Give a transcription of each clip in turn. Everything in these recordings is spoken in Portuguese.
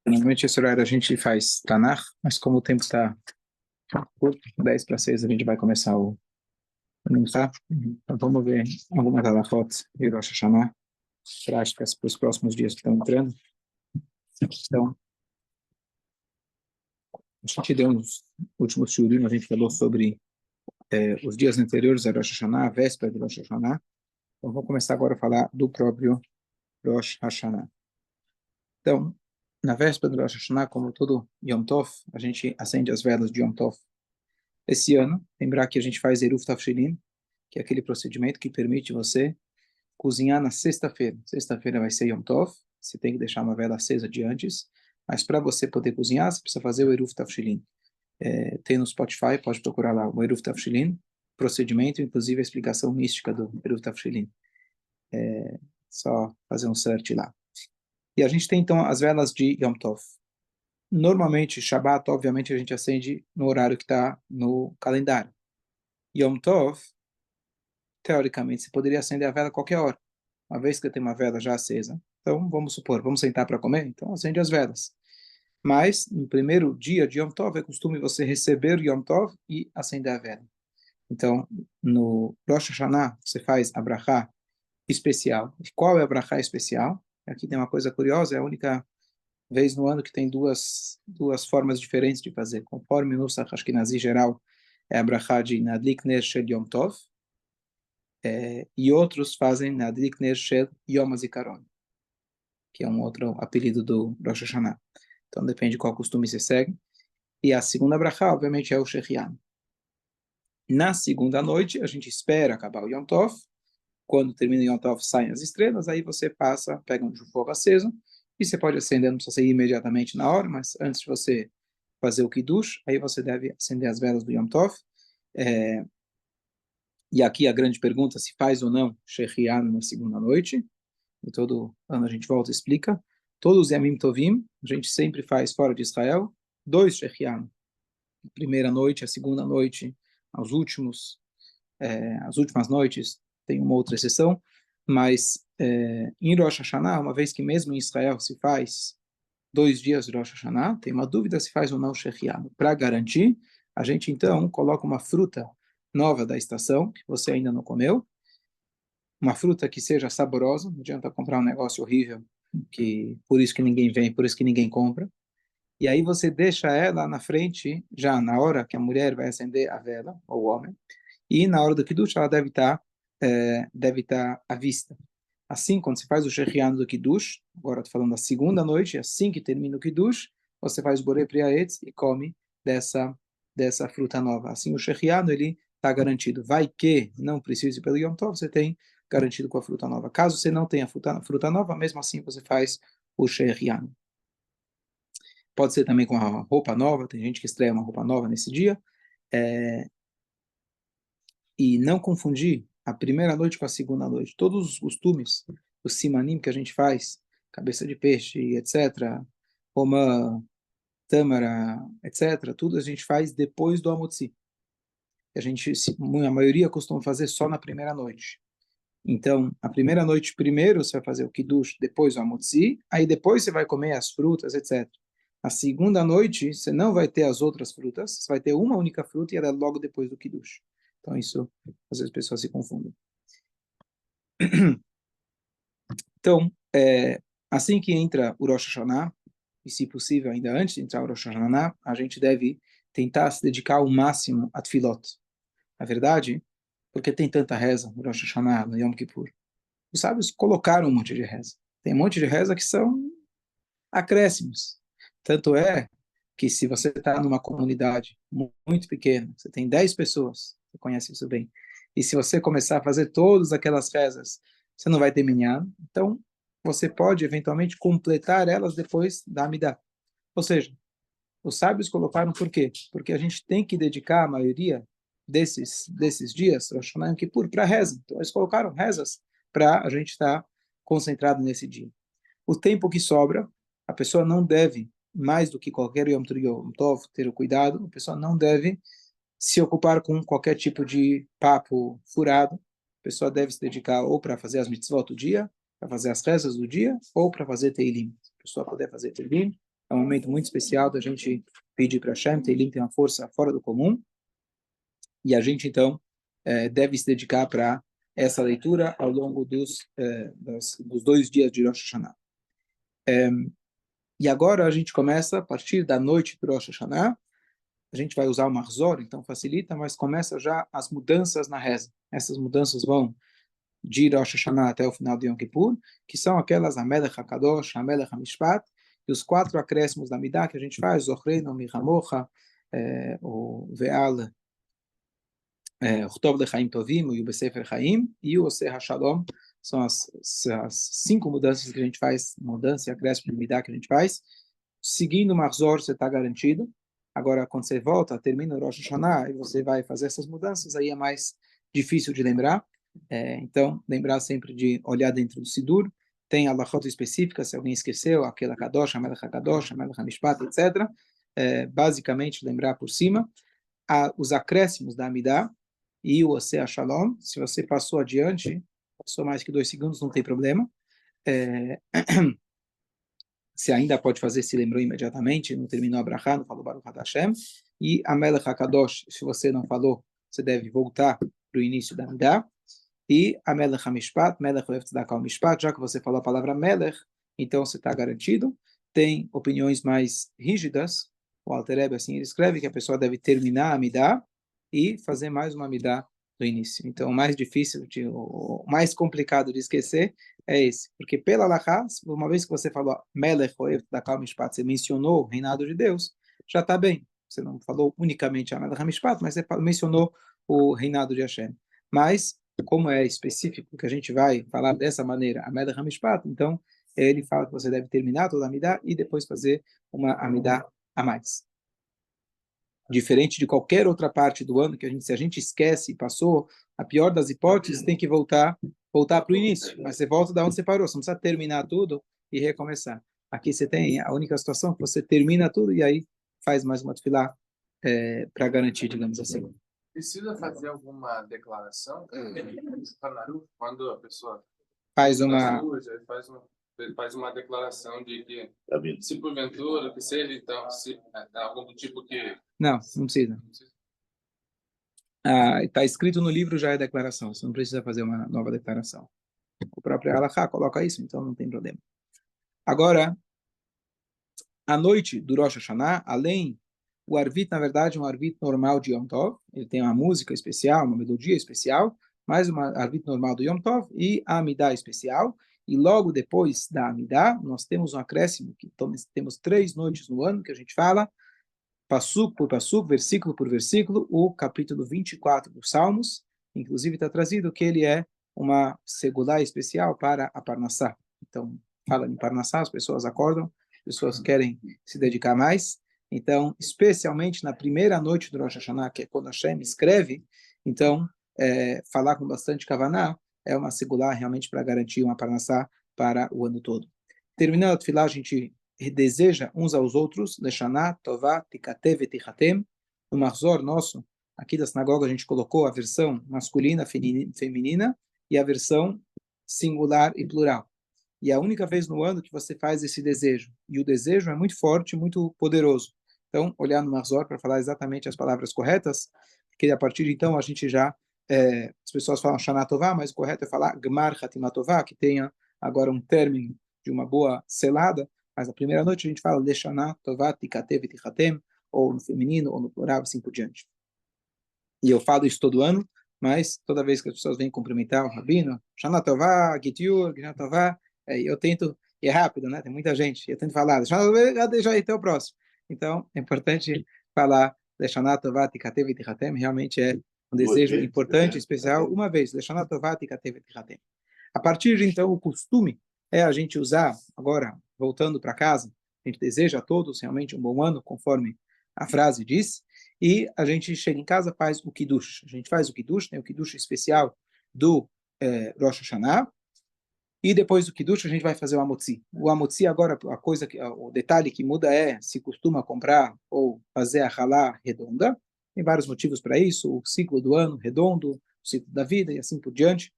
Normalmente esse horário a gente faz Tanakh, mas como o tempo está curto, 10 para 6 a gente vai começar o Minchá. Então vamos ver algumas alachot de Rosh Hashanah, práticas para os próximos dias que estão entrando. Então, a gente deu nos últimos shurim, a gente falou sobre os dias anteriores a Rosh Hashanah, a véspera de Rosh Hashanah. Então vamos começar agora a falar do próprio Rosh Hashanah. Então, na véspera do Rosh Hashanah, como todo Yom Tov, a gente acende as velas de Yom Tov. Esse ano, lembrar que a gente faz Eruv Tafshilin, que é aquele procedimento que permite você cozinhar na sexta-feira. Sexta-feira vai ser Yom Tov, você tem que deixar uma vela acesa de antes, mas para você poder cozinhar, você precisa fazer o Eruv Tafshilin. Tem no Spotify, pode procurar lá o Eruv Tafshilin, procedimento, inclusive a explicação mística do Eruv Tafshilin. Só fazer um search lá. E a gente tem então as velas de Yom Tov. Normalmente, Shabbat, obviamente, a gente acende no horário que está no calendário. Yom Tov, teoricamente, você poderia acender a vela a qualquer hora, uma vez que tem uma vela já acesa. Então, vamos supor, vamos sentar para comer? Então, acende as velas. Mas, no primeiro dia de Yom Tov, é costume você receber Yom Tov e acender a vela. Então, no Rosh Hashanah, você faz a brachá especial. E qual é a brachá especial? Aqui tem uma coisa curiosa, é a única vez no ano que tem duas formas diferentes de fazer. Conforme no Nusach Ashkenazi geral, é a brachá de Nadlik Ner Shel Yom Tov, e outros fazem Nadlik Ner Shel Yom HaZikaron, que é um outro apelido do Rosh Hashanah. Então depende qual costume você segue. E a segunda brachá, obviamente, é o Shechian. Na segunda noite, a gente espera acabar o Yom Tov. Quando termina o Yom Tov, saem as estrelas, aí você pega um fogo aceso, e você pode acender, não precisa ser imediatamente na hora, mas antes de você fazer o Kiddush, aí você deve acender as velas do Yom Tov. É, e aqui a grande pergunta, se faz ou não Shechian na segunda noite, e todo ano a gente volta e explica. Todos os Yamim Tovim, a gente sempre faz fora de Israel, 2 Shechian. A primeira noite, a segunda noite, as últimas noites, tem uma outra exceção, mas em Rosh Hashanah, uma vez que mesmo em Israel se faz 2 dias de Rosh Hashanah, tem uma dúvida se faz ou não Shechian. Para garantir, a gente então coloca uma fruta nova da estação, que você ainda não comeu, uma fruta que seja saborosa, não adianta comprar um negócio horrível, que por isso que ninguém vem, por isso que ninguém compra. E aí você deixa ela na frente, já na hora que a mulher vai acender a vela, ou o homem, e na hora do Kiddush ela deve estar à vista. Assim, quando você faz o Shechianu do Kiddush, agora estou falando da segunda noite, assim que termina o Kiddush, você faz o Borei Priaetz e come dessa fruta nova. Assim, o Shechianu, ele está garantido. Vai que não precise pelo Yom Tov, você tem garantido com a fruta nova. Caso você não tenha fruta nova, mesmo assim você faz o Shechianu. Pode ser também com a roupa nova, tem gente que estreia uma roupa nova nesse dia. É, e não confundir a primeira noite com a segunda noite. Todos os costumes, os simanim que a gente faz, cabeça de peixe, etc., romã, tâmara, etc., tudo a gente faz depois do Amotzi. A maioria costuma fazer só na primeira noite. Então, a primeira noite, primeiro você vai fazer o Kiddush, depois o Amotzi, aí depois você vai comer as frutas, etc. A segunda noite, você não vai ter as outras frutas, você vai ter uma única fruta e ela é logo depois do Kiddush. Então, isso, às vezes as pessoas se confundem. Então, assim que entra o Rosh Hashanah, e se possível ainda antes de entrar o Rosh Hashanah, a gente deve tentar se dedicar ao máximo a Tfilot. Na verdade, porque tem tanta reza no Rosh Hashanah, no Yom Kippur? Os sábios colocaram um monte de reza. Tem um monte de reza que são acréscimos. Tanto é que se você está numa comunidade muito pequena, você tem 10 pessoas, você conhece isso bem, e se você começar a fazer todas aquelas rezas, você não vai terminar. Então, você pode eventualmente completar elas depois da Amidah. Ou seja, os sábios colocaram por quê? Porque a gente tem que dedicar a maioria desses dias, Rosh Hashanah e Yom Kippur, para reza. Então, eles colocaram rezas para a gente estar concentrado nesse dia. O tempo que sobra, a pessoa não deve, mais do que qualquer Yom Tov, ter o cuidado, a pessoa não deve se ocupar com qualquer tipo de papo furado. A pessoa deve se dedicar ou para fazer as mitzvot do dia, para fazer as rezas do dia, ou para fazer teilim. Se a pessoa puder fazer teilim, É um momento muito especial da gente pedir para Hashem, Teilim tem uma força fora do comum, e a gente, então, deve se dedicar para essa leitura ao longo dos 2 dias de Rosh Hashanah. E agora a gente começa, a partir da noite do Rosh Hashanah, a gente vai usar o Mahzor, então facilita, mas começa já as mudanças na reza. Essas mudanças vão de Rosh Hashanah até o final de Yom Kippur, que são aquelas Amelech HaKadosh, Amelech HaMishpat, e os 4 acréscimos da Midah que a gente faz, Zochreinu, Mihamocha, o Ve'al, Tov Lechaim Tovim, o Besefer Chaim, e o Oseh HaShalom, são as 5 mudanças que a gente faz, mudança e acréscimo de Midah que a gente faz. Seguindo o Mahzor, você está garantido. Agora, quando você volta, termina o Rosh Hashanah, e você vai fazer essas mudanças, aí é mais difícil de lembrar. Então, lembrar sempre de olhar dentro do Sidur. Tem a halachot específica, se alguém esqueceu, aquela Kadosh, Amelech HaKadosh, Amelech HaMishpat, etc. Basicamente, lembrar por cima. Os acréscimos da Amidah e o Oseh HaShalom, se você passou adiante, passou mais que 2 segundos, não tem problema. Você ainda pode fazer, se lembrou imediatamente, não terminou a brachá, não falou Baruch Hashem. E a Melech HaKadosh, se você não falou, você deve voltar para o início da Amidah. E a Melech HaMishpat, Melech Ohev Tzedakah HaMishpat, já que você falou a palavra Melech, então você está garantido. Tem opiniões mais rígidas, o Alter Rebbe assim ele escreve que a pessoa deve terminar a Amidah e fazer mais uma Amidah do início. Então, o mais difícil, o mais complicado de esquecer é esse. Porque pela Halachá, uma vez que você falou Melech Ohev Tzedakah HaMishpat, você mencionou o reinado de Deus, já está bem. Você não falou unicamente a Melech HaMishpat, mas você mencionou o reinado de Hashem. Mas como é específico que a gente vai falar dessa maneira, a Melech HaMishpat, então ele fala que você deve terminar toda a Amidah e depois fazer uma Amidah a mais. Diferente de qualquer outra parte do ano, que se a gente esquece e passou, a pior das hipóteses, tem que voltar para o início. Mas você volta da onde você parou, você não precisa terminar tudo e recomeçar. Aqui você tem a única situação que você termina tudo e aí faz mais uma tefilá para garantir, digamos assim. Precisa fazer alguma declaração? Quando a pessoa faz uma faz uma declaração de que se porventura que seja, então se algum do tipo que não precisa. Está escrito no livro, já é declaração, você não precisa fazer uma nova declaração. O próprio Halachá coloca isso, então não tem problema. Agora, à noite do Rosh Hashanah, além o Arvit, na verdade, é um Arvit normal de Yom Tov, ele tem uma música especial, uma melodia especial, mais uma Arvit normal do Yom Tov e a Amidah especial, e logo depois da Amidah, nós temos um acréscimo, que temos 3 noites no ano que a gente fala, Passuk por Passuk, versículo por versículo, o capítulo 24 dos Salmos, inclusive está trazido que ele é uma segulá especial para a Parnassá. Então, fala em Parnassá, as pessoas acordam, as pessoas querem se dedicar mais. Então, especialmente na primeira noite do Rosh Hashanah, que é quando Hashem escreve, então, falar com bastante kavaná é uma segulá realmente para garantir uma Parnassá para o ano todo. Terminando a tefilá, a gente deseja uns aos outros, Leshaná, Tová, Tikatev e Tichatem. No Mahzor nosso, aqui da sinagoga, a gente colocou a versão masculina, feminina, e a versão singular e plural. E é a única vez no ano que você faz esse desejo. E o desejo é muito forte, muito poderoso. Então, olhar no Mahzor para falar exatamente as palavras corretas, porque a partir de então a gente já, as pessoas falam Shana Tová, mas o correto é falar Gmar Hatimah Tová, que tenha agora um término de uma boa selada, mas a primeira noite a gente fala Leshaná, Tovat, Tikatev, Tichatem, ou no feminino, ou no plural, assim por diante. E eu falo isso todo ano, mas toda vez que as pessoas vêm cumprimentar o rabino, Shana Tová, Gitiur, Shana Tová, eu tento, e é rápido, né? Tem muita gente, eu tento falar, Shana Tová, deixa aí até o próximo. Então, é importante falar Leshaná, Tovat, Tikatev, Tichatem, realmente é um desejo importante, especial, uma vez, Leshaná, Tovat, Tikatev, Tichatem. A partir de então, o costume é a gente usar, agora, voltando para casa, a gente deseja a todos realmente um bom ano, conforme a frase diz, e a gente chega em casa, faz o Kiddush. A gente faz o Kiddush, tem o Kiddush especial do Rosh Hashanah, e depois do Kiddush a gente vai fazer o Amotzi. O Amotzi agora, o detalhe que muda é se costuma comprar ou fazer a halá redonda. Tem vários motivos para isso, o ciclo do ano redondo, o ciclo da vida e assim por diante.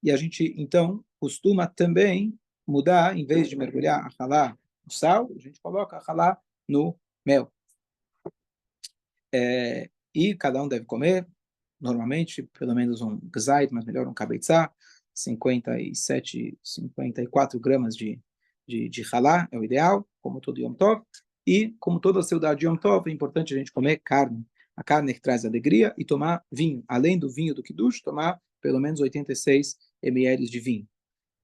E a gente, então, costuma também mudar, em vez de mergulhar a halá o sal, a gente coloca halá no mel. E cada um deve comer, normalmente, pelo menos um gzait, mas melhor um kabetzá, 54 gramas de halá é o ideal, como todo Yom Tov. E, como toda a saudade de Yom Tov, é importante a gente comer carne. A carne que traz alegria e tomar vinho. Além do vinho do Kiddush, tomar pelo menos 86 ml de vinho.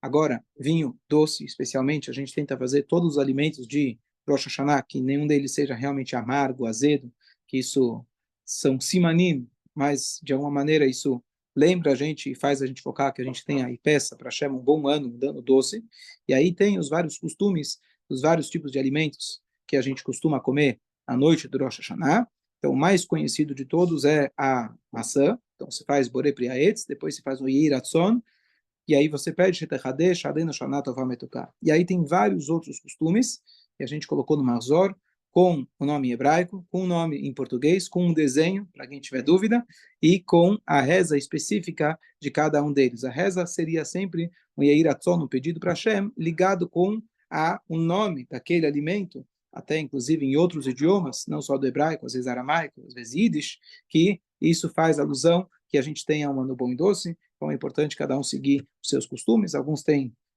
Agora, vinho doce, especialmente, a gente tenta fazer todos os alimentos de Rosh Hashanah, que nenhum deles seja realmente amargo, azedo, que isso são simanim, mas de alguma maneira isso lembra a gente e faz a gente focar que a gente tenha e peça para Hashem um bom ano, um ano doce. E aí tem os vários costumes, os vários tipos de alimentos que a gente costuma comer à noite do Rosh Hashanah. Então, o mais conhecido de todos é a maçã. Então, você faz borei priaetz, depois você faz o yiratzon, e aí você pede e aí tem vários outros costumes que a gente colocou no Marzor, com o nome hebraico, com o nome em português, com um desenho, para quem tiver dúvida, e com a reza específica de cada um deles. A reza seria sempre um Yeiratzon, um pedido para Hashem, ligado com o nome daquele alimento, até inclusive em outros idiomas, não só do hebraico, às vezes aramaico, às vezes yiddish, que isso faz alusão que a gente tenha um ano bom e doce. Então é importante cada um seguir os seus costumes.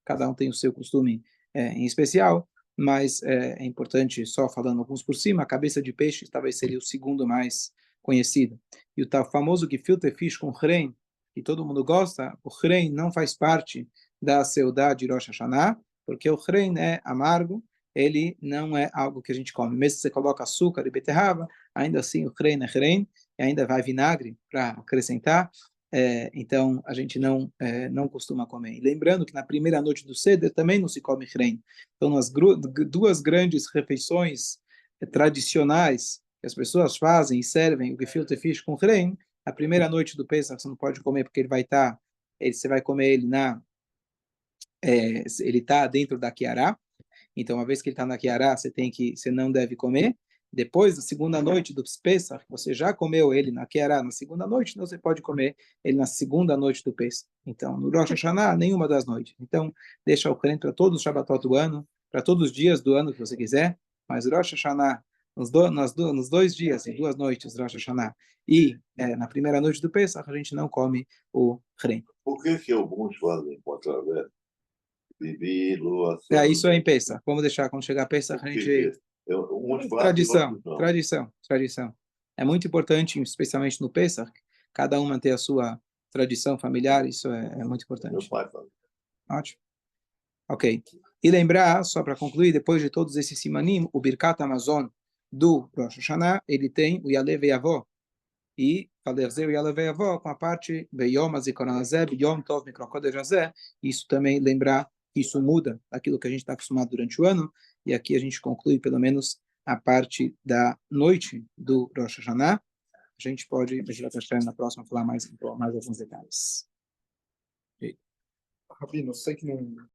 Cada um tem o seu costume em especial, mas é importante, só falando alguns por cima, a cabeça de peixe talvez seria o segundo mais conhecido. E o tal famoso gefilte fish com hren, que todo mundo gosta, o hren não faz parte da seudá de Rosh Hashanah, porque o hren é amargo, ele não é algo que a gente come. Mesmo se você coloca açúcar e beterraba, ainda assim o hren é hren, e ainda vai vinagre para acrescentar. Então a gente não costuma comer. E lembrando que na primeira noite do Seder também não se come hren. Então nas duas grandes refeições tradicionais que as pessoas fazem e servem o gefilte fish com hren, a primeira noite do Pesach você não pode comer porque você vai comer ele ele está dentro da Kiará. Então, uma vez que ele está na Kiará, você não deve comer. Depois da segunda noite do Pesach, você já comeu ele na Kiará na segunda noite, então você pode comer ele na segunda noite do Pesach. Então, no Rosh Hashanah, nenhuma das noites. Então, deixa o crente para todos os Shabbatot do ano, para todos os dias do ano que você quiser, mas Rosh Hashanah, nos 2 dias e 2 noites Rosh Hashanah e na primeira noite do Pesach, a gente não come o crente. Por que alguns fazem contra Isso é em Pesach. Vamos deixar quando chegar a Pesach a gente... Tradição. É muito importante, especialmente no Pesach, cada um manter a sua tradição familiar, isso é muito importante. Meu pai fala. Ótimo. Ok. E lembrar, só para concluir, depois de todos esses simanim, o Birkat Amazon do Rosh Hashanah, ele tem o Yalev Yavó. E fazer o Yalev Yavó com a parte Beyom Azikaron Hazeh, Beyom Tov Mikron Kodesh Hazeh. Isso também lembrar que isso muda aquilo que a gente está acostumado durante o ano. E aqui a gente conclui pelo menos a parte da noite do Rosh Hashanah. A gente pode, na próxima, falar mais alguns detalhes. Rabino, sei que não